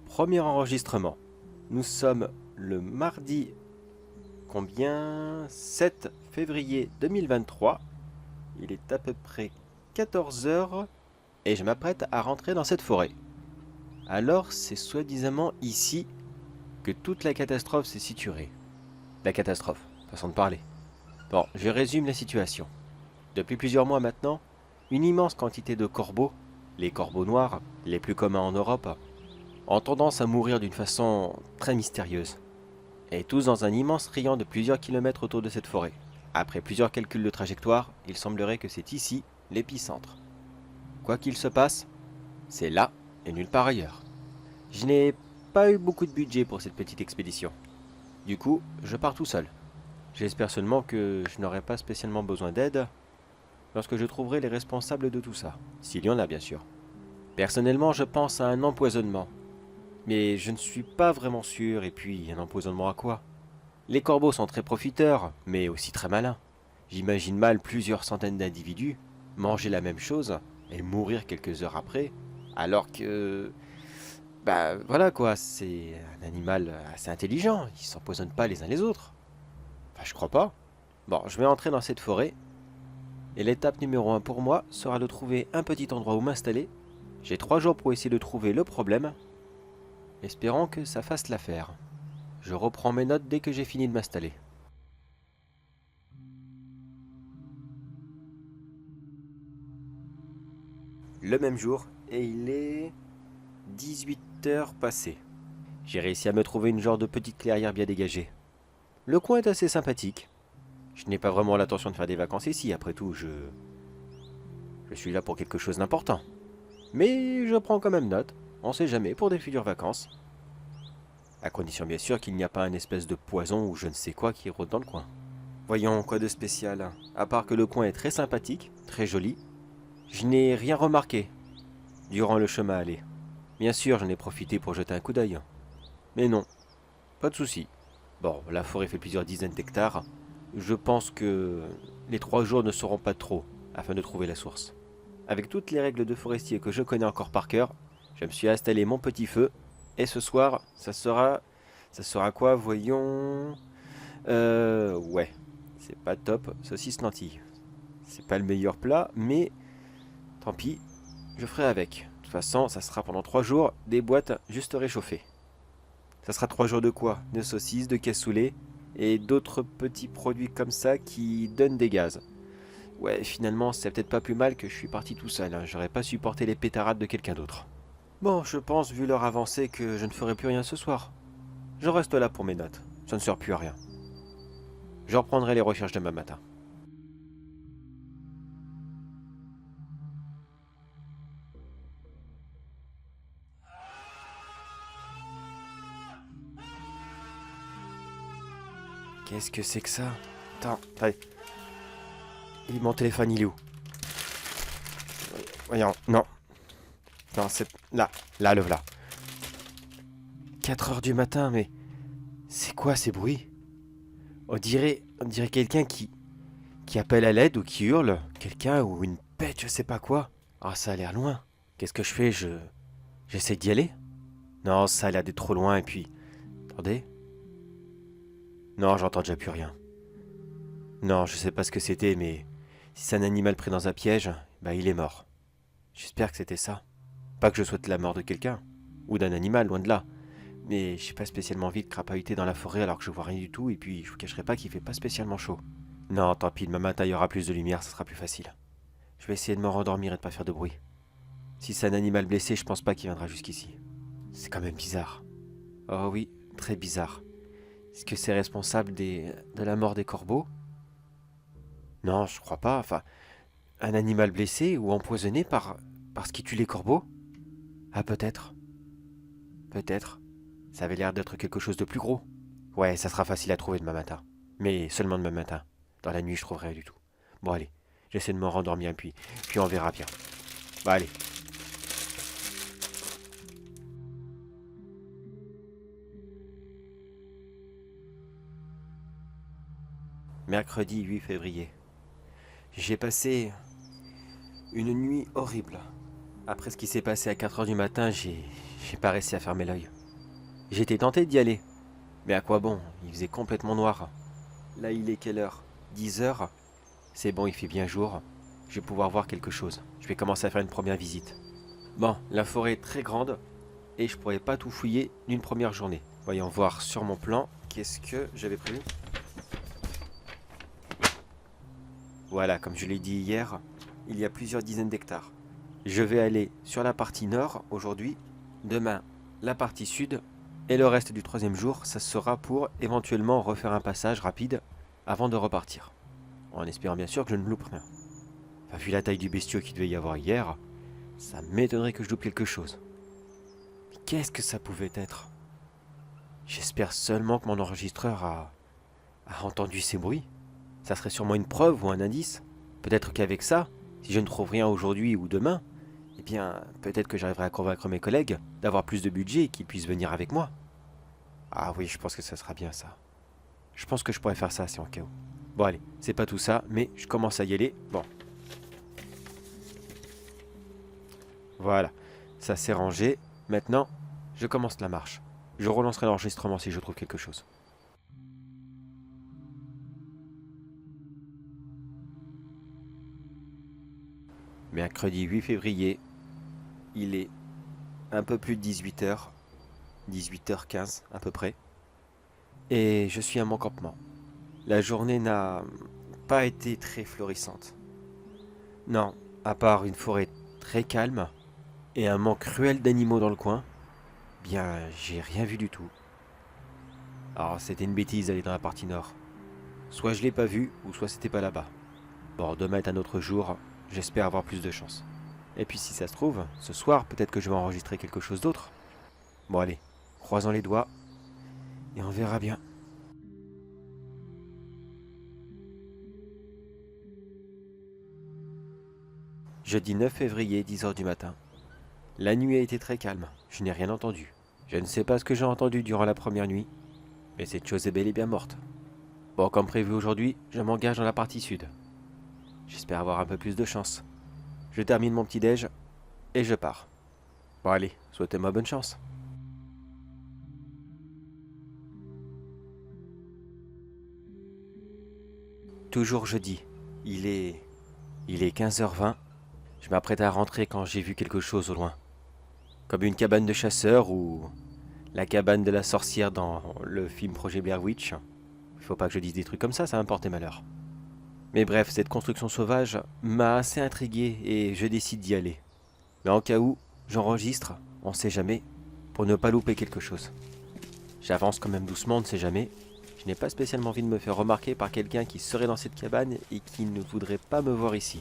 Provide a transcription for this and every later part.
Premier enregistrement. Nous sommes le mardi, 7 février 2023. Il est à peu près 14 heures et je m'apprête à rentrer dans cette forêt. Alors c'est soi-disant ici que toute la catastrophe s'est située. La catastrophe, façon de parler. Bon, je résume la situation. Depuis plusieurs mois maintenant, une immense quantité de corbeaux, les corbeaux noirs, les plus communs en Europe, ont tendance à mourir d'une façon très mystérieuse. Et tous dans un immense rayon de plusieurs kilomètres autour de cette forêt. Après plusieurs calculs de trajectoire, il semblerait que c'est ici l'épicentre. Quoi qu'il se passe, c'est là et nulle part ailleurs. Je n'ai pas eu beaucoup de budget pour cette petite expédition. Du coup, je pars tout seul. J'espère seulement que je n'aurai pas spécialement besoin d'aide lorsque je trouverai les responsables de tout ça. S'il y en a bien sûr. Personnellement, je pense à un empoisonnement. Mais je ne suis pas vraiment sûr, et puis un empoisonnement à quoi? Les corbeaux sont très profiteurs, mais aussi très malins. J'imagine mal plusieurs centaines d'individus manger la même chose et mourir quelques heures après, alors que... Bah voilà quoi, c'est un animal assez intelligent, ils s'empoisonnent pas les uns les autres. Enfin je crois pas. Bon, je vais entrer dans cette forêt, et l'étape numéro 1 pour moi sera de trouver un petit endroit où m'installer. J'ai 3 jours pour essayer de trouver le problème, espérons que ça fasse l'affaire. Je reprends mes notes dès que j'ai fini de m'installer. Le même jour, et il est 18 heures passées. J'ai réussi à me trouver une genre de petite clairière bien dégagée. Le coin est assez sympathique. Je n'ai pas vraiment l'intention de faire des vacances ici, après tout, je suis là pour quelque chose d'important. Mais je prends quand même note, on sait jamais, pour des futures vacances. À condition bien sûr qu'il n'y a pas une espèce de poison ou je ne sais quoi qui rôde dans le coin. Voyons, quoi de spécial? À part que le coin est très sympathique, très joli, je n'ai rien remarqué durant le chemin aller. Bien sûr, j'en ai profité pour jeter un coup d'œil. Mais non, pas de souci. Bon, la forêt fait plusieurs dizaines d'hectares. Je pense que les 3 jours ne seront pas trop afin de trouver la source. Avec toutes les règles de forestier que je connais encore par cœur, je me suis installé mon petit feu. Et ce soir, ça sera quoi, voyons... Ouais, c'est pas top, saucisse lentille. C'est pas le meilleur plat, mais tant pis, je ferai avec. De toute façon, ça sera pendant 3 jours des boîtes juste réchauffées. Ça sera 3 jours de quoi? De saucisses, de cassoulet et d'autres petits produits comme ça qui donnent des gaz. Ouais, finalement, c'est peut-être pas plus mal que je suis parti tout seul, hein. J'aurais pas supporté les pétarades de quelqu'un d'autre. Bon, je pense, vu leur avancée, que je ne ferai plus rien ce soir. Je reste là pour mes notes. Ça ne sert plus à rien. Je reprendrai les recherches demain matin. Qu'est-ce que c'est que ça? Attends, allez. Mon téléphone, il est où? Voyons, non. Non, c'est... Là, le voilà. 4 heures du matin, mais... C'est quoi ces bruits? On dirait quelqu'un qui appelle à l'aide ou qui hurle. Quelqu'un ou une bête, je sais pas quoi. Ah, ça a l'air loin. Qu'est-ce que je fais? J'essaie d'y aller? Non, ça a l'air d'être trop loin et puis... Attendez. Non, j'entends déjà plus rien. Non, je sais pas ce que c'était, mais... Si c'est un animal pris dans un piège, bah il est mort. J'espère que c'était ça. Pas que je souhaite la mort de quelqu'un. Ou d'un animal, loin de là. Mais j'ai pas spécialement envie de crapahuter dans la forêt alors que je vois rien du tout et puis je vous cacherai pas qu'il fait pas spécialement chaud. Non, tant pis, demain matin il y aura plus de lumière, ça sera plus facile. Je vais essayer de me rendormir et de pas faire de bruit. Si c'est un animal blessé, je pense pas qu'il viendra jusqu'ici. C'est quand même bizarre. Oh oui, très bizarre. Est-ce que c'est responsable de la mort des corbeaux? Non, je crois pas. Enfin, un animal blessé ou empoisonné par ce qui tue les corbeaux? Ah, peut-être. Peut-être. Ça avait l'air d'être quelque chose de plus gros. Ouais, ça sera facile à trouver demain matin. Mais seulement demain matin. Dans la nuit, je trouverai rien du tout. Bon, allez. J'essaie de me rendormir puis on verra bien. Bah, allez. Mercredi 8 février. J'ai passé une nuit horrible. Après ce qui s'est passé à 4 heures du matin, j'ai pas réussi à fermer l'œil. J'étais tenté d'y aller. Mais à quoi bon? Il faisait complètement noir. Là, il est quelle heure? 10 heures? C'est bon, il fait bien jour. Je vais pouvoir voir quelque chose. Je vais commencer à faire une première visite. Bon, la forêt est très grande et je pourrais pas tout fouiller d'une première journée. Voyons voir sur mon plan, qu'est-ce que j'avais prévu? Voilà, comme je l'ai dit hier, il y a plusieurs dizaines d'hectares. Je vais aller sur la partie nord aujourd'hui, demain la partie sud, et le reste du troisième jour, ça sera pour éventuellement refaire un passage rapide avant de repartir. En espérant bien sûr que je ne loupe rien. Enfin, vu la taille du bestiau qu'il devait y avoir hier, ça m'étonnerait que je loupe quelque chose. Mais qu'est-ce que ça pouvait être? J'espère seulement que mon enregistreur a entendu ces bruits. Ça serait sûrement une preuve ou un indice. Peut-être qu'avec ça, si je ne trouve rien aujourd'hui ou demain, eh bien, peut-être que j'arriverai à convaincre mes collègues d'avoir plus de budget et qu'ils puissent venir avec moi. Ah oui, je pense que ça sera bien ça. Je pense que je pourrais faire ça, c'est en cas où. Bon allez, c'est pas tout ça, mais je commence à y aller. Bon. Voilà, ça s'est rangé. Maintenant, je commence la marche. Je relancerai l'enregistrement si je trouve quelque chose. Mercredi 8 février, il est un peu plus de 18h, 18h15 à peu près, et je suis à mon campement. La journée n'a pas été très florissante. Non, à part une forêt très calme et un manque cruel d'animaux dans le coin, bien j'ai rien vu du tout. Alors c'était une bêtise d'aller dans la partie nord. Soit je l'ai pas vu, ou soit c'était pas là-bas. Bon, demain est un autre jour, j'espère avoir plus de chance. Et puis si ça se trouve, ce soir, peut-être que je vais enregistrer quelque chose d'autre. Bon allez, croisons les doigts, et on verra bien. Jeudi 9 février, 10 heures du matin. La nuit a été très calme, je n'ai rien entendu. Je ne sais pas ce que j'ai entendu durant la première nuit, mais cette chose est bel et bien morte. Bon, comme prévu aujourd'hui, je m'engage dans la partie sud. J'espère avoir un peu plus de chance. Je termine mon petit déj et je pars. Bon allez, souhaitez-moi bonne chance. Toujours jeudi. Il est 15h20. Je m'apprête à rentrer quand j'ai vu quelque chose au loin. Comme une cabane de chasseurs ou la cabane de la sorcière dans le film Projet Blair Witch. Il faut pas que je dise des trucs comme ça va me porter malheur. Mais bref, cette construction sauvage m'a assez intrigué et je décide d'y aller. Mais en cas où, j'enregistre, on sait jamais, pour ne pas louper quelque chose. J'avance quand même doucement, on ne sait jamais. Je n'ai pas spécialement envie de me faire remarquer par quelqu'un qui serait dans cette cabane et qui ne voudrait pas me voir ici.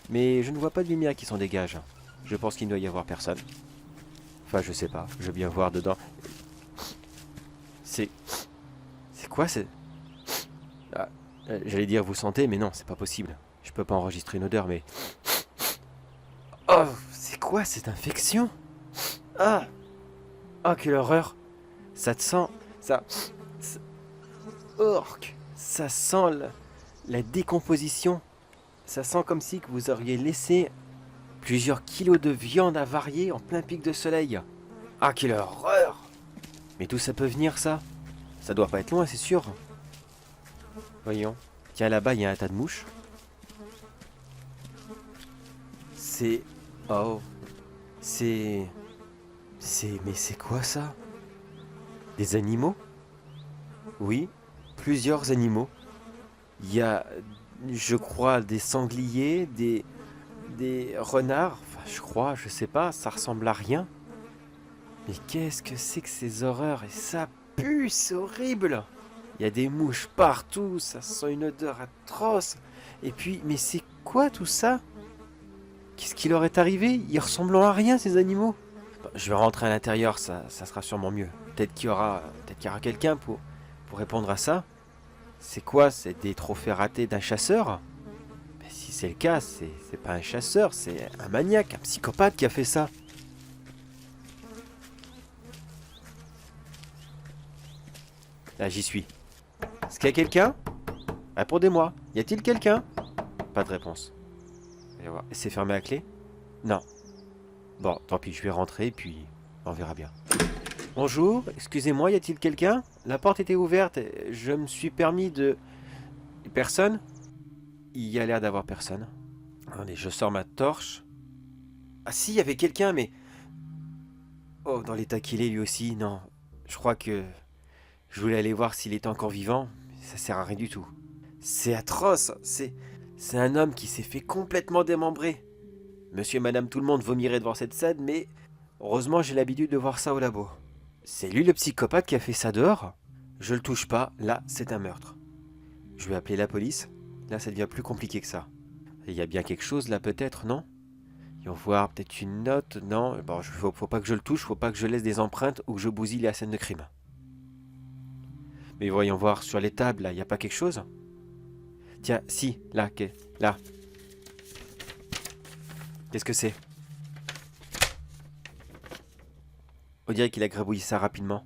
Mais je ne vois pas de lumière qui s'en dégage. Je pense qu'il ne doit y avoir personne. Enfin, je sais pas, je veux bien voir dedans. C'est quoi c'est... Ah, j'allais dire vous sentez, mais non, c'est pas possible. Je peux pas enregistrer une odeur, mais... Oh, c'est quoi cette infection? Ah! Oh, quelle horreur! Ça te sent... ça... Orc! Ça sent la décomposition. Ça sent comme si que vous auriez laissé plusieurs kilos de viande avariée en plein pic de soleil. Ah, quelle horreur! Mais d'où ça peut venir, ça? Ça doit pas être loin, c'est sûr. Voyons. Tiens, là-bas, il y a un tas de mouches. C'est... Oh... C'est... Mais c'est quoi, ça? Des animaux? Oui, plusieurs animaux. Il y a, je crois, des sangliers, des renards. Enfin, je crois, je sais pas, ça ressemble à rien. Mais qu'est-ce que c'est que ces horreurs? Et ça pue, c'est horrible! Il y a des mouches partout, ça sent une odeur atroce. Et puis, mais c'est quoi tout ça? Qu'est-ce qui leur est arrivé? Ils ressemblent à rien, ces animaux. Bon, je vais rentrer à l'intérieur, ça sera sûrement mieux. Peut-être qu'il y aura quelqu'un pour répondre à ça. C'est quoi? C'est des trophées ratés d'un chasseur? Mais si c'est le cas, c'est pas un chasseur, c'est un maniaque, un psychopathe qui a fait ça. Là, j'y suis. Est-ce qu'il y a quelqu'un? Répondez-moi, y a-t-il quelqu'un? Pas de réponse. Voyons voir. C'est fermé à clé? Non. Bon, tant pis, je vais rentrer, puis on verra bien. Bonjour, excusez-moi, y a-t-il quelqu'un? La porte était ouverte, je me suis permis de... Personne? Il y a l'air d'avoir personne. Attendez, je sors ma torche. Ah si, il y avait quelqu'un, mais... Oh, dans l'état qu'il est lui aussi, non. Je crois que... Je voulais aller voir s'il était encore vivant, mais ça sert à rien du tout. C'est atroce, c'est un homme qui s'est fait complètement démembrer. Monsieur et madame tout le monde vomirait de voir cette scène, mais... Heureusement, j'ai l'habitude de voir ça au labo. C'est lui le psychopathe qui a fait ça dehors? Je le touche pas, là, c'est un meurtre. Je vais appeler la police. Là, ça devient plus compliqué que ça. Il y a bien quelque chose là, peut-être, non? Ils vont voir peut-être une note, non? Bon, faut pas que je le touche, faut pas que je laisse des empreintes ou que je bousille la scène de crime. Mais voyons voir sur les tables, là, il n'y a pas quelque chose? Tiens, si, là, là. Qu'est-ce que c'est? On dirait qu'il a grabouillé ça rapidement.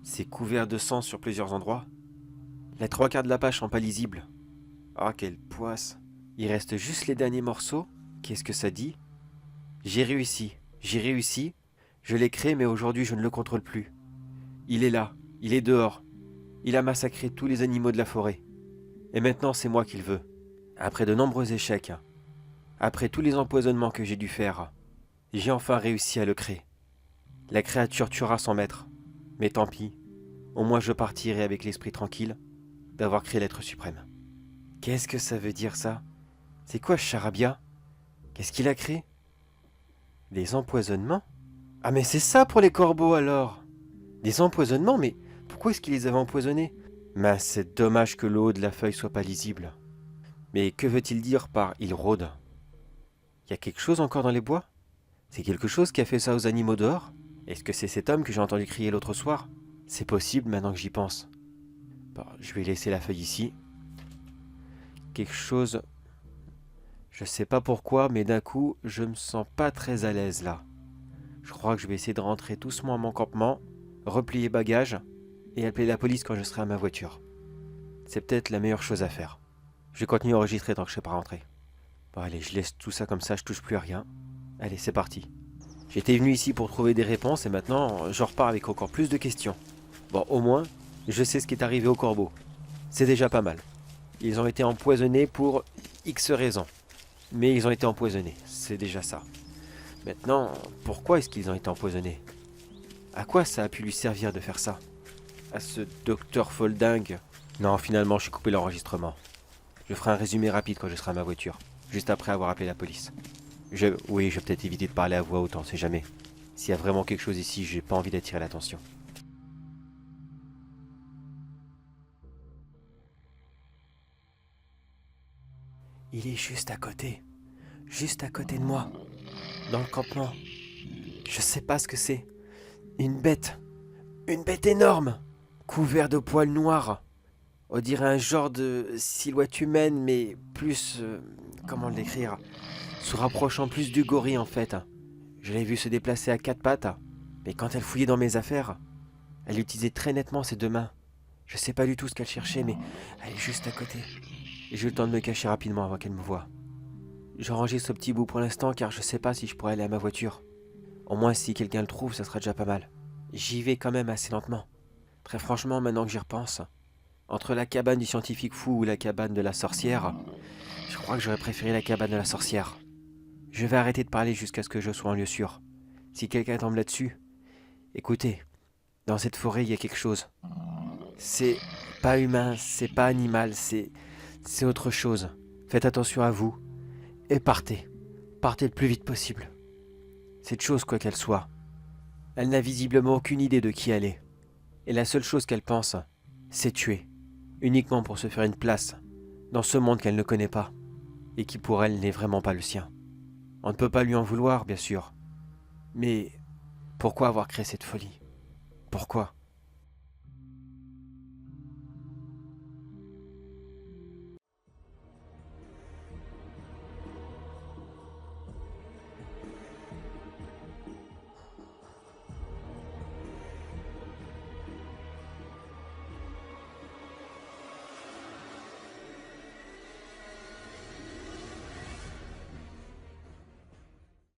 C'est couvert de sang sur plusieurs endroits. Les trois quarts de la page sont pas lisibles. Ah, quelle poisse. Il reste juste les derniers morceaux. Qu'est-ce que ça dit? J'ai réussi, je l'ai créé mais aujourd'hui je ne le contrôle plus. Il est là, il est dehors. Il a massacré tous les animaux de la forêt. Et maintenant c'est moi qu'il veut. Après de nombreux échecs, après tous les empoisonnements que j'ai dû faire, j'ai enfin réussi à le créer. La créature tuera son maître. Mais tant pis, au moins je partirai avec l'esprit tranquille d'avoir créé l'être suprême. Qu'est-ce que ça veut dire ça? C'est quoi ce charabia? Qu'est-ce qu'il a créé? Des empoisonnements? Ah mais c'est ça pour les corbeaux alors! Des empoisonnements? Mais pourquoi est-ce qu'il les avait empoisonnés? Mais c'est dommage que l'eau de la feuille soit pas lisible. Mais que veut-il dire par « il rôde » ? Y a quelque chose encore dans les bois? C'est quelque chose qui a fait ça aux animaux dehors? Est-ce que c'est cet homme que j'ai entendu crier l'autre soir? C'est possible maintenant que j'y pense. Bon, je vais laisser la feuille ici. Quelque chose... Je sais pas pourquoi, mais d'un coup, je me sens pas très à l'aise là. Je crois que je vais essayer de rentrer doucement à mon campement, replier bagages et appeler la police quand je serai à ma voiture. C'est peut-être la meilleure chose à faire. Je vais continuer à enregistrer tant que je ne sais pas rentrer. Bon allez, je laisse tout ça comme ça, je touche plus à rien. Allez, c'est parti. J'étais venu ici pour trouver des réponses et maintenant je repars avec encore plus de questions. Bon, au moins, je sais ce qui est arrivé aux corbeaux. C'est déjà pas mal. Ils ont été empoisonnés pour X raisons. Mais ils ont été empoisonnés, c'est déjà ça. Maintenant, pourquoi est-ce qu'ils ont été empoisonnés? À quoi ça a pu lui servir de faire ça? À ce docteur foldingue? Non, finalement, j'ai coupé l'enregistrement. Je ferai un résumé rapide quand je serai à ma voiture, juste après avoir appelé la police. Oui, je vais peut-être éviter de parler à voix haute, on sait jamais. S'il y a vraiment quelque chose ici, j'ai pas envie d'attirer l'attention. Il est juste à côté de moi, dans le campement. Je sais pas ce que c'est. Une bête énorme, couvert de poils noirs. On dirait un genre de silhouette humaine, mais plus... comment le décrire? Se rapprochant plus du gorille en fait. Je l'ai vu se déplacer à quatre pattes, mais quand elle fouillait dans mes affaires, elle utilisait très nettement ses deux mains. Je sais pas du tout ce qu'elle cherchait, mais elle est juste à côté. Et j'ai eu le temps de me cacher rapidement avant qu'elle me voie. J'enregistre ce petit bout pour l'instant car je sais pas si je pourrais aller à ma voiture. Au moins si quelqu'un le trouve, ça sera déjà pas mal. J'y vais quand même assez lentement. Très franchement, maintenant que j'y repense, entre la cabane du scientifique fou ou la cabane de la sorcière, je crois que j'aurais préféré la cabane de la sorcière. Je vais arrêter de parler jusqu'à ce que je sois en lieu sûr. Si quelqu'un tombe là-dessus, écoutez, dans cette forêt, il y a quelque chose. C'est pas humain, c'est pas animal, c'est autre chose. Faites attention à vous et partez. Partez le plus vite possible. Cette chose, quoi qu'elle soit, elle n'a visiblement aucune idée de qui elle est. Et la seule chose qu'elle pense, c'est tuer. Uniquement pour se faire une place dans ce monde qu'elle ne connaît pas et qui pour elle n'est vraiment pas le sien. On ne peut pas lui en vouloir, bien sûr. Mais pourquoi avoir créé cette folie? Pourquoi?